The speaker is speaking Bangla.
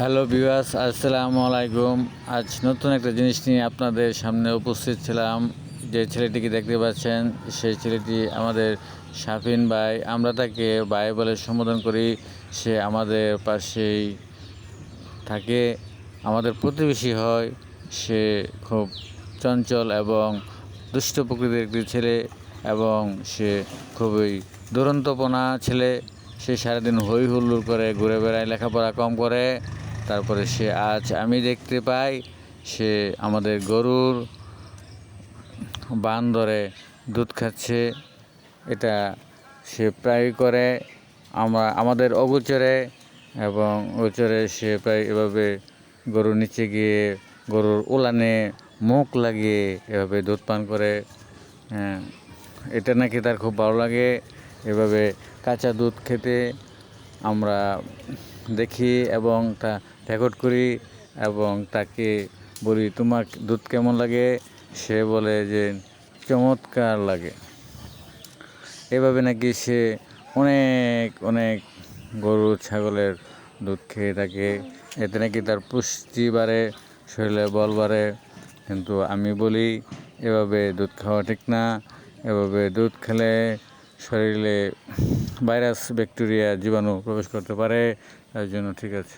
হ্যালো ভিউয়ার্স, আসসালামু আলাইকুম। আজ নতুন একটা জিনিস নিয়ে আপনাদের সামনে উপস্থিত ছিলাম। যে ছেলেটিকে দেখতে পাচ্ছেন, সেই ছেলেটি আমাদের শাফিন ভাই। আমরা তাকে ভাই বলে সম্বোধন করি। সে আমাদের পাশেই থাকে, আমাদের প্রতিবেশী হয়। সে খুব চঞ্চল এবং দুষ্ট প্রকৃতির একটি ছেলে এবং সে খুবই দুরন্তপনা ছেলে। সে সারাদিন হই হুল্লোড় করে ঘুরে বেড়ায়, লেখাপড়া কম করে। তারপরে সে আজ আমি দেখতে পাই সে আমাদের গরুর বান ধরে দুধ খাচ্ছে। এটা সে প্রায় করে আমাদের অগোচরে, এবং গোচরে সে প্রায় এভাবে গরুর নিচে গিয়ে গরুর উলানে মুখ লাগিয়ে এভাবে দুধ পান করে। হ্যাঁ, এটা নাকি তার খুব ভালো লাগে এভাবে কাঁচা দুধ খেতে। আমরা দেখি এবং তা রেকর্ড করি এবং তাকে বলি, তোমার দুধ কেমন লাগে? সে বলে যে চমৎকার লাগে। এভাবে নাকি সে অনেক অনেক গরু ছাগলের দুধ খেয়ে থাকে। এতে নাকি তার পুষ্টি বাড়ে, শরীরে বল বাড়ে। কিন্তু আমি বলি এভাবে দুধ খাওয়া ঠিক না। এভাবে দুধ খেলে শরীরে ভাইরাস, ব্যাকটেরিয়া, জীবাণু প্রবেশ করতে পারে। তার জন্য ঠিক আছে।